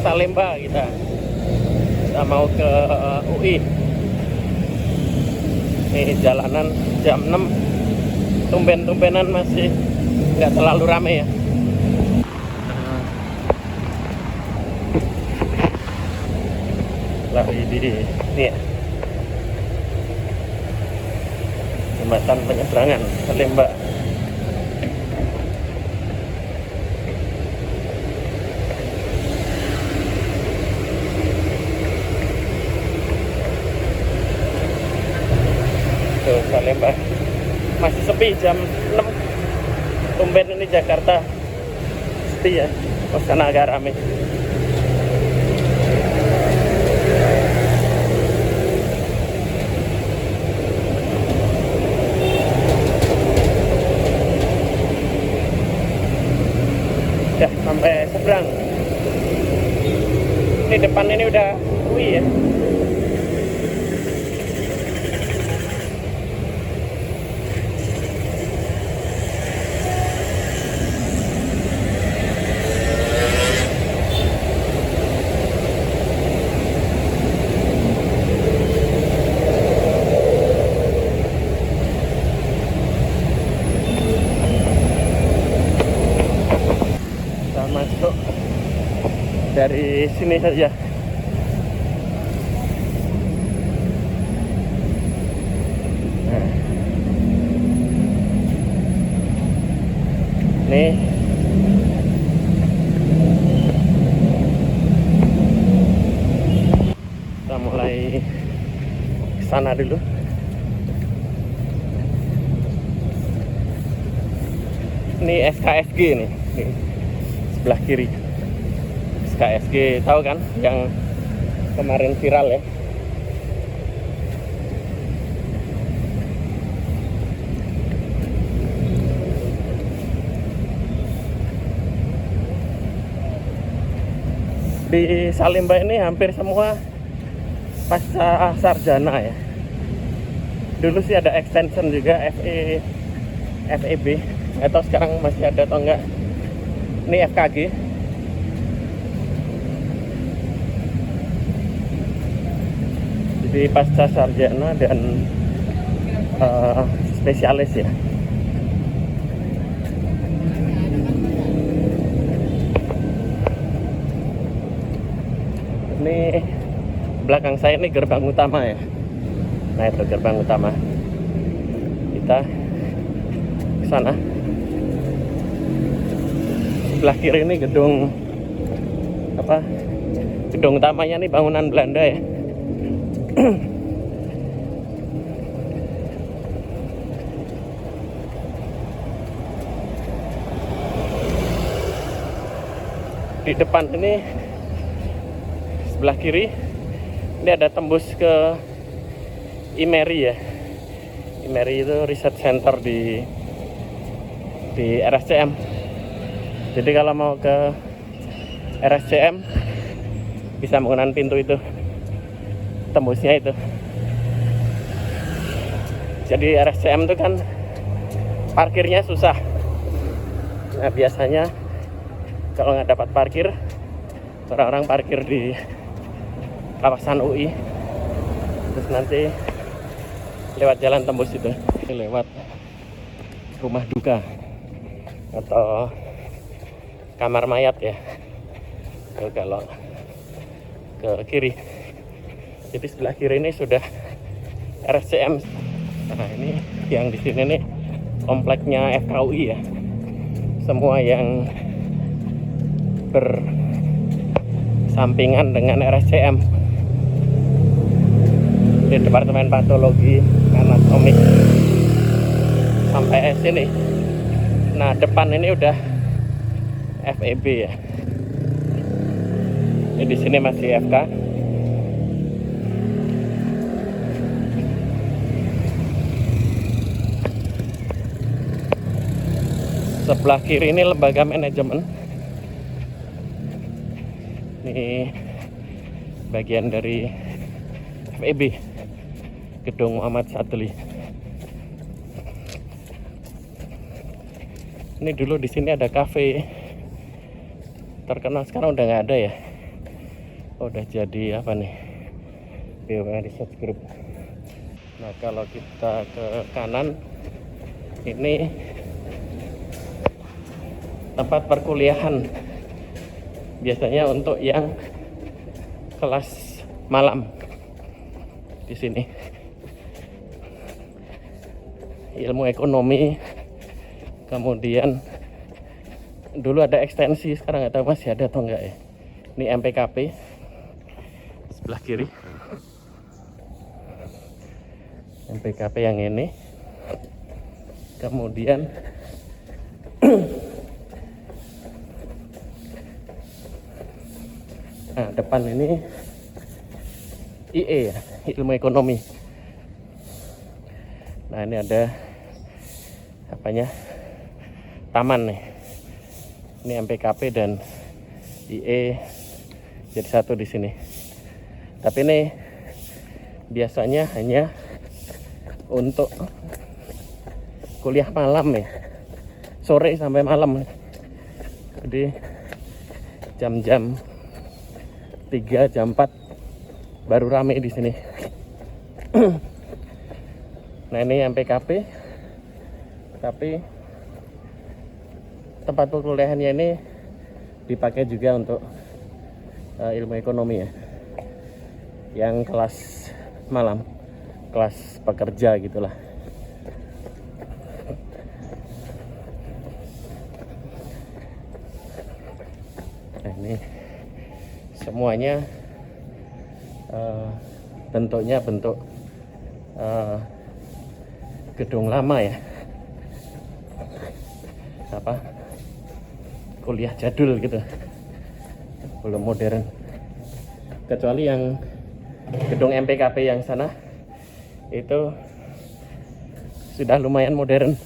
Salemba kita mau ke UI. Ini jalanan jam 6, tumben-tumbenan masih nggak terlalu rame ya. Lari di ini ya, jembatan penyeberangan Salemba. Tuh Salemba masih sepi jam 6. Tumben ini Jakarta sepi ya, karena agak rame. Ya sampai seberang. Ini depan ini udah UI ya. Masuk dari sini saja. Nah, nih kita mulai ke sana dulu. Ini SKSG nih. Sebelah kiri SKSG, tahu kan yang kemarin viral ya. Di Salemba ini hampir semua pasca sarjana ya. Dulu sih ada extension juga FEB, atau sekarang masih ada atau enggak. Ini FKG. Jadi pasca sarjana dan spesialis ya. Ini belakang saya ini gerbang utama ya. Nah itu gerbang utama. Kita ke sana. Sebelah kiri ini gedung apa? Gedung utamanya nih bangunan Belanda ya. Di depan ini sebelah kiri ini ada tembus ke IMERI ya. IMERI itu riset center di RSCM. Jadi kalau mau ke RSCM bisa menggunakan pintu itu, tembusnya itu. Jadi RSCM itu kan parkirnya susah. Nah biasanya kalau nggak dapat parkir, orang-orang parkir di kawasan UI, terus nanti lewat jalan tembus itu, lewat rumah duka atau kamar mayat ya. Kalau ke kiri, jadi sebelah kiri ini sudah RSCM. Nah ini yang di sini nih kompleknya FKUI ya. Semua yang bersampingan dengan RSCM. Di Departemen Patologi Anatomi sampai sini. Nah depan ini udah FEB ya. Di sini masih FK. Sebelah kiri ini lembaga manajemen. Ini bagian dari FEB, Gedung Muhammad Satli. Ini dulu di sini ada kafe terkenal, sekarang udah nggak ada ya. udah jadi apa nih, BUMN Research Group. Nah kalau kita ke kanan ini tempat perkuliahan, biasanya untuk yang kelas malam di sini. Ilmu ekonomi, kemudian dulu ada ekstensi, sekarang nggak tahu masih ada atau enggak ya. Ini MPKP sebelah kiri, MPKP yang ini. Kemudian nah depan ini IE ya, ilmu ekonomi. Nah ini ada apanya, taman nih. Ini MPKP dan IE jadi satu di sini. Tapi ini biasanya hanya untuk kuliah malam ya, sore sampai malam. Jadi jam-jam 3, jam 4 baru rame di sini. Nah ini MPKP, tapi tempat perkuliahannya ini dipakai juga untuk ilmu ekonomi ya, yang kelas malam, kelas pekerja gitulah. Nah ini semuanya bentuknya bentuk gedung lama ya, apa, kuliah jadul gitu, belum modern. Kecuali yang gedung MPKP yang sana itu sudah lumayan modern.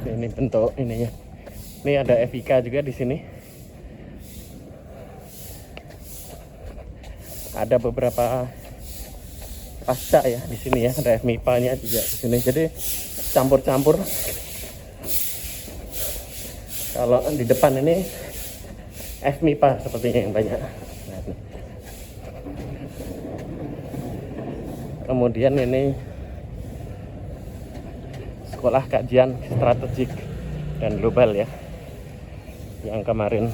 Ini bentuk ininya. Ini ada FIK juga di sini. Ada beberapa pasca ya di sini ya, ada FMIPA-nya juga di sini. Jadi campur-campur. Kalau di depan ini FMIPA sepertinya yang banyak. Nah, kemudian ini sekolah kajian strategik dan global ya, yang kemarin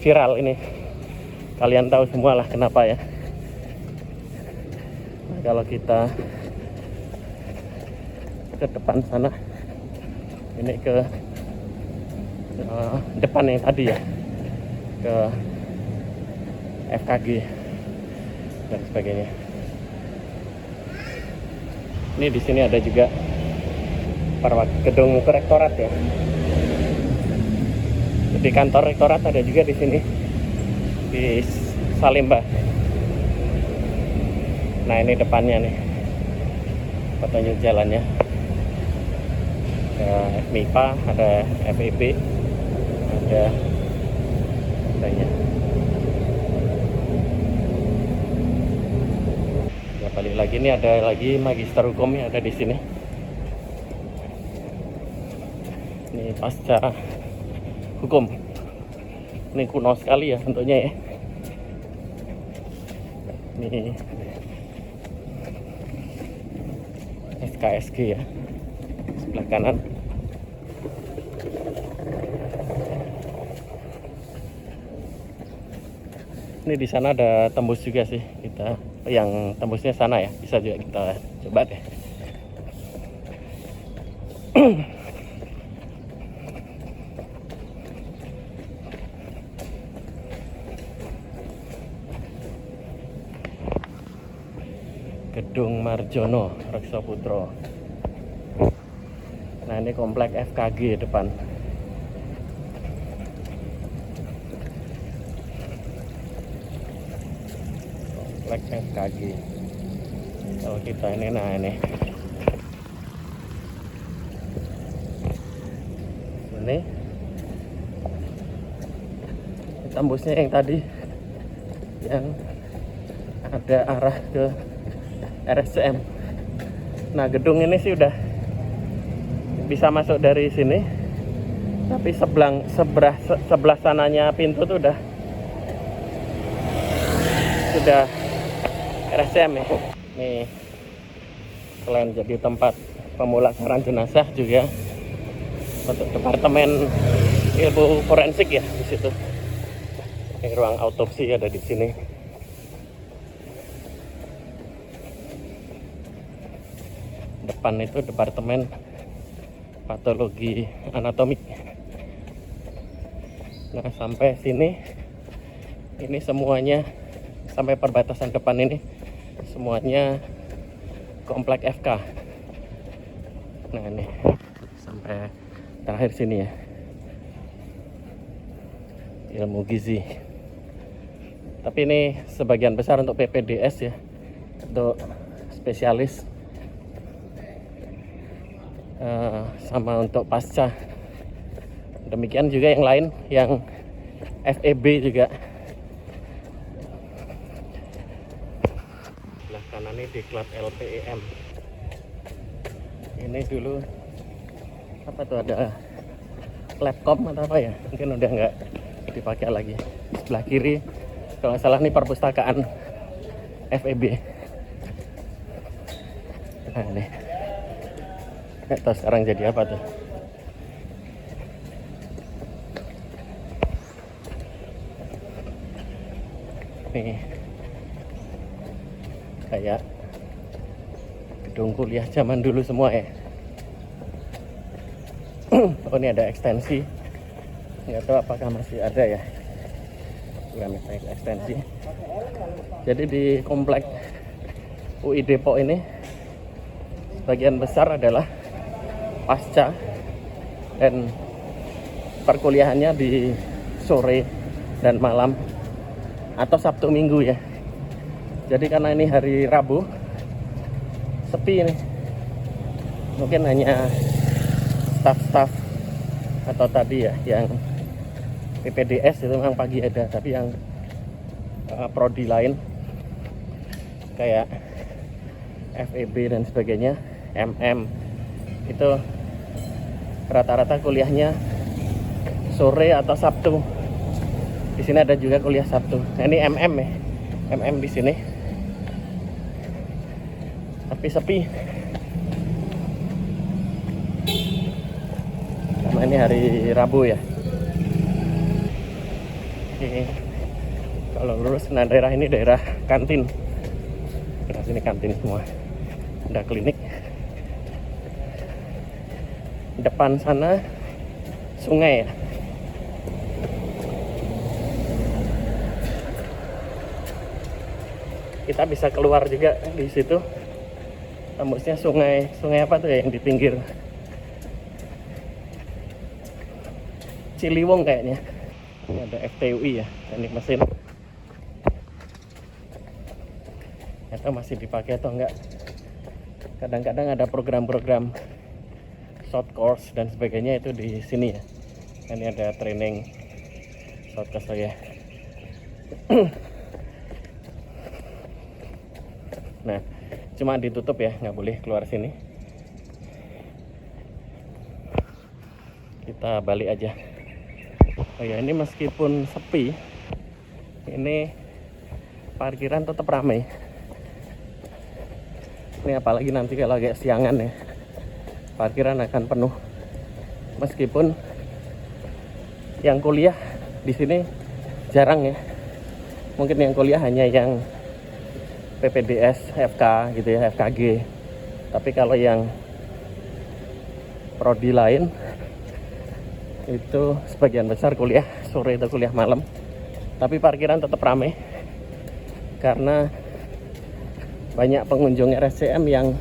viral ini. Kalian tahu semua lah kenapa ya. Nah, kalau kita ke depan sana, ini ke depan yang tadi ya, ke FKG dan sebagainya. Ini di sini ada juga gedung rektorat ya. Jadi kantor rektorat ada juga di sini, di Salemba. Nah ini depannya nih, fotonya jalannya. Ada FMIPA, ada FEB, ada banyak. Ya balik lagi nih, ada lagi magister hukum yang ada di sini. Ini pasca hukum. Ini kuno sekali ya bentuknya ya. Ini SKSG ya, sebelah kanan. Ini di sana ada tembus juga sih, kita yang tembusnya sana ya, bisa juga kita coba deh. Gedung Marjono Rekso Putro. Nah ini komplek FKG depan. Komplek FKG. Kalau kita ini, nah ini tembusnya yang tadi, yang ada arah ke RSCM. Nah gedung ini sih udah bisa masuk dari sini, tapi sebelah sananya pintu tuh udah sudah RSCM ya. Nih, selain jadi tempat pemulasaran jenazah juga untuk departemen ilmu forensik ya di situ. Ini ruang autopsi ada di sini. Depan itu departemen patologi anatomik. Nah, sampai sini ini semuanya, sampai perbatasan depan ini semuanya komplek FK. Nah, ini sampai terakhir sini ya, ilmu gizi. Tapi ini sebagian besar untuk PPDS ya, untuk spesialis, sama untuk pasca. Demikian juga yang lain, yang FEB juga. Sebelah kanan ini diklat LPEM. Ini dulu apa tuh, ada laptop atau apa ya, mungkin udah nggak dipakai lagi. Sebelah kiri kalau nggak salah ini perpustakaan FEB. Nah, ini nggak tahu sekarang jadi apa tuh. Nih kayak gedung kuliah zaman dulu semua ya. Oh, ini ada ekstensi, nggak tahu apakah masih ada ya. Ekstensi. Jadi di komplek UI Depok ini sebagian besar adalah pasca, dan perkuliahannya di sore dan malam atau Sabtu Minggu ya. Jadi karena ini hari Rabu, sepi ini. Mungkin hanya staf-staf atau tadi ya yang PPDS itu memang pagi ada, tapi yang prodi lain kayak FEB dan sebagainya, MM, itu rata-rata kuliahnya sore atau Sabtu. Di sini ada juga kuliah Sabtu. Nah, ini MM ya, MM di sini. Tapi sepi. Karena ini hari Rabu ya. Oke. Kalau lurus, nah daerah ini daerah kantin. Nah, sini kantin semua. Ada klinik. Depan sana sungai ya. Kita bisa keluar juga di situ. Tembusnya sungai apa tuh ya yang di pinggir Ciliwung kayaknya. Ini ada FTUI ya, teknik mesin. Atau masih dipakai atau enggak. Kadang-kadang ada program-program short course dan sebagainya itu di sini ya. Ini ada training short course ya. Nah, cuma ditutup ya, nggak boleh keluar sini. Kita balik aja. Oh ya, ini meskipun sepi, ini parkiran tetap ramai. Ini apalagi nanti kalau agak siangan ya, parkiran akan penuh. Meskipun yang kuliah di sini jarang ya. Mungkin yang kuliah hanya yang PPDS, FK gitu ya, FKG. Tapi kalau yang prodi lain itu sebagian besar kuliah sore atau kuliah malam. Tapi parkiran tetap ramai karena banyak pengunjung RSCM yang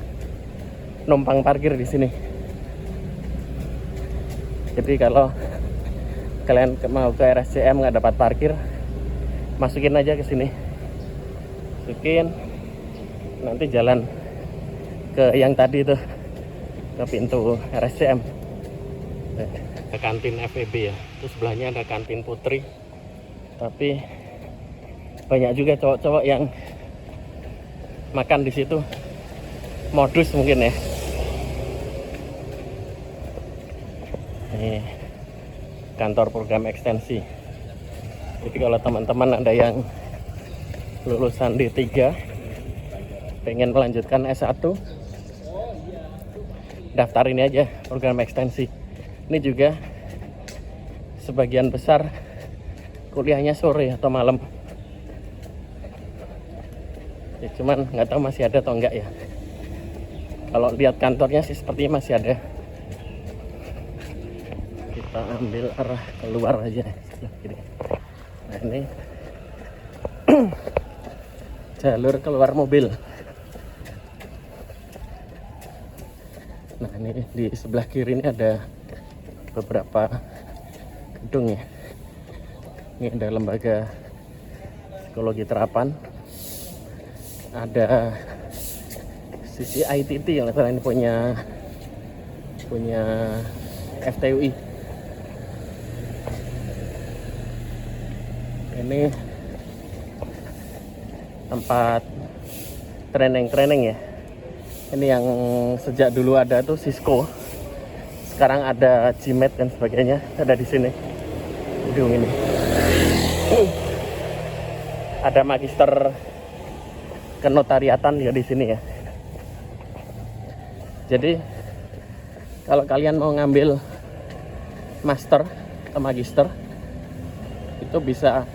numpang parkir di sini. Jadi kalau kalian mau ke RSCM nggak dapat parkir, masukin aja ke sini. Masukin, nanti jalan ke yang tadi tuh, ke pintu RSCM, ke kantin FEB ya. Terus sebelahnya ada kantin Putri. Tapi banyak juga cowok-cowok yang makan di situ, modus mungkin ya. Ini kantor program ekstensi. Jadi kalau teman-teman ada yang lulusan D3 pengen melanjutkan S1, daftar ini aja, program ekstensi. Ini juga sebagian besar kuliahnya sore atau malam ya, cuman nggak tahu masih ada atau enggak ya. Kalau lihat kantornya sih sepertinya masih ada. Kita ambil arah keluar aja sebelah kiri. Nah ini jalur keluar mobil. Nah ini di sebelah kiri ini ada beberapa gedung ya. Ini ada lembaga psikologi terapan, ada sisi ITT yang ini punya FTUI. Ini tempat training ya. Ini yang sejak dulu ada tuh Cisco, sekarang ada GMAT dan sebagainya, ada di sini gedung ini. Ada magister kenotariatan ya di sini ya. Jadi kalau kalian mau ngambil master atau magister itu bisa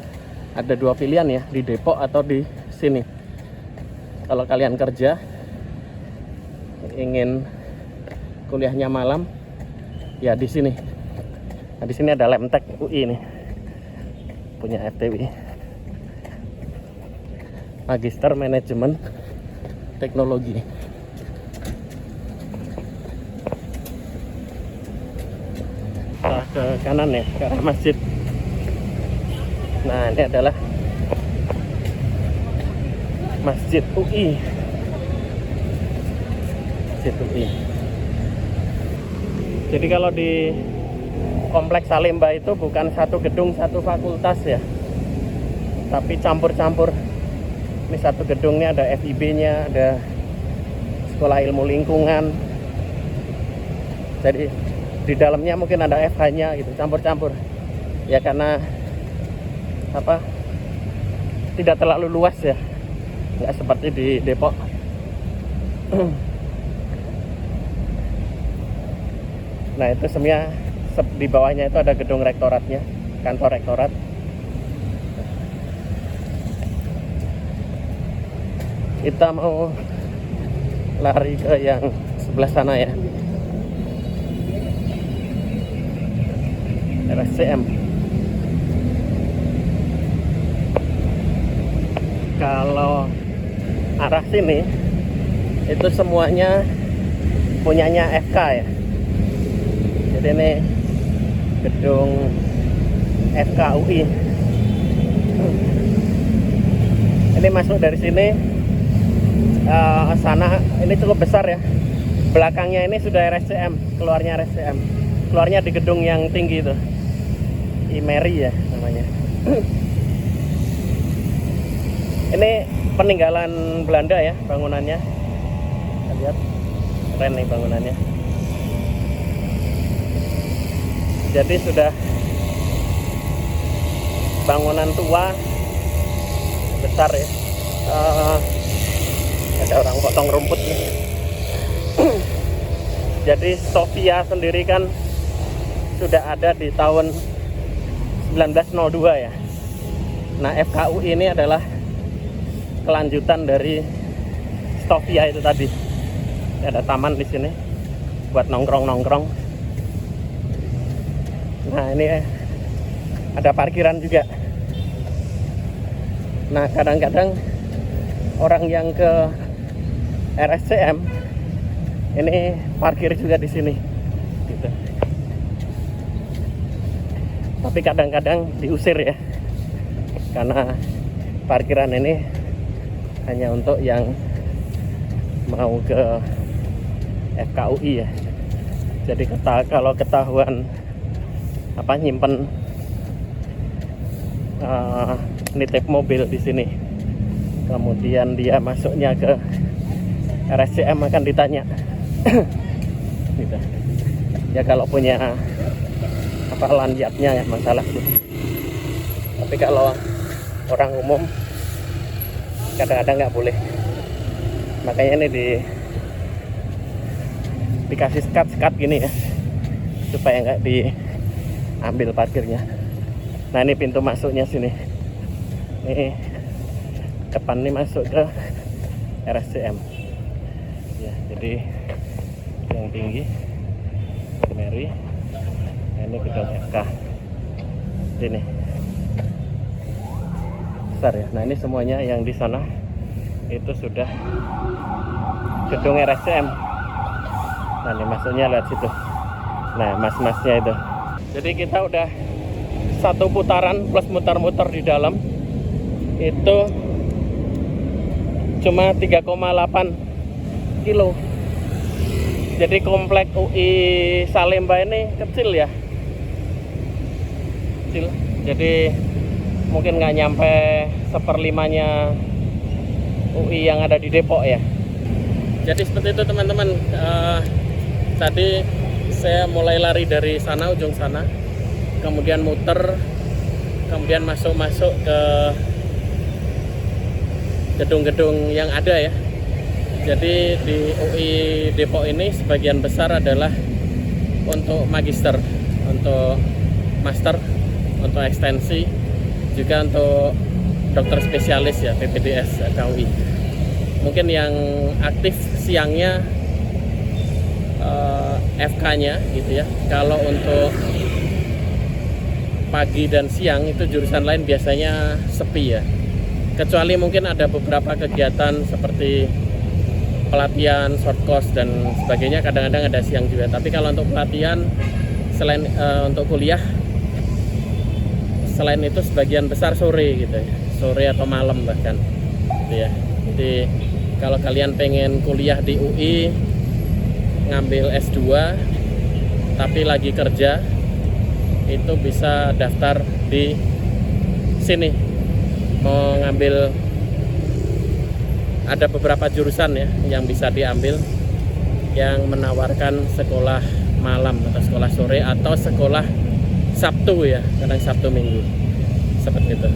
ada dua pilihan ya, di Depok atau di sini. Kalau kalian kerja ingin kuliahnya malam ya di sini. Nah, di sini ada Lemtek UI nih, punya FTW, Magister Manajemen Teknologi. Nah, ke kanan ya, ke arah masjid. Nah ini adalah Masjid UI. Masjid UI. Jadi kalau di Kompleks Salemba itu bukan satu gedung satu fakultas ya, tapi campur-campur. Ini satu gedung, ini ada FIB-nya, ada Sekolah Ilmu Lingkungan. Jadi di dalamnya mungkin ada FH-nya gitu, campur-campur. Ya karena apa? Tidak terlalu luas ya. Nggak seperti di Depok. Nah itu semuanya di bawahnya itu ada gedung rektoratnya, kantor rektorat. Kita mau lari ke yang sebelah sana ya, RSCM. Kalau arah sini itu semuanya punyanya FK ya. Jadi ini gedung FK UI. Ini masuk dari sini sana, ini cukup besar ya. Belakangnya ini sudah RSCM, keluarnya RSCM. Keluarnya di gedung yang tinggi itu, IMERI ya namanya. Ini peninggalan Belanda ya bangunannya. Kita lihat, keren nih bangunannya. Jadi sudah bangunan tua besar ya. Ada orang potong rumput nih. Jadi Sofia sendiri kan sudah ada di tahun 1902 ya. Nah FKUI ini adalah kelanjutan dari Sofia itu tadi. Ada taman di sini buat nongkrong-nongkrong. Nah ini ada parkiran juga. Nah kadang-kadang orang yang ke RSCM ini parkir juga di sini gitu. Tapi kadang-kadang diusir ya, karena parkiran ini hanya untuk yang mau ke FKUI ya. Jadi kalau ketahuan nyimpen nitip mobil di sini, kemudian dia masuknya ke RSCM akan ditanya. Gitu. Ya kalau punya lanjatnya ya masalah sih. Tapi kalau orang umum kadang-kadang nggak boleh, makanya ini dikasih sekat gini ya, supaya nggak diambil parkirnya. Nah ini pintu masuknya sini, ini depan ini masuk ke RSCM ya. Jadi yang tinggi Mary, nah, ini gedung FK ini besar ya. Nah ini semuanya yang di sana itu sudah gedung RSCM. Nah ini masuknya lihat situ, nah mas-masnya itu. Jadi kita udah satu putaran plus muter-muter di dalam itu cuma 3,8 kilo. Jadi komplek UI Salemba ini kecil ya, kecil. Jadi mungkin nggak nyampe 1/5-nya UI yang ada di Depok ya. Jadi seperti itu teman-teman. Tadi saya mulai lari dari sana, ujung sana, kemudian muter, kemudian masuk ke gedung-gedung yang ada ya. Jadi di UI Depok ini sebagian besar adalah untuk magister, untuk master, untuk ekstensi, juga untuk dokter spesialis ya, PPDS KUI. Mungkin yang aktif siangnya FK-nya gitu ya. Kalau untuk pagi dan siang itu jurusan lain biasanya sepi ya. Kecuali mungkin ada beberapa kegiatan seperti pelatihan, short course dan sebagainya, kadang-kadang ada siang juga. Tapi kalau untuk pelatihan selain untuk kuliah, selain itu sebagian besar sore gitu ya, sore atau malam bahkan gitu ya. Jadi kalau kalian pengen kuliah di UI, ngambil S2 tapi lagi kerja, itu bisa daftar di sini. Mau ngambil, ada beberapa jurusan ya yang bisa diambil, yang menawarkan sekolah malam atau sekolah sore atau sekolah Sabtu ya, kadang Sabtu Minggu seperti itu.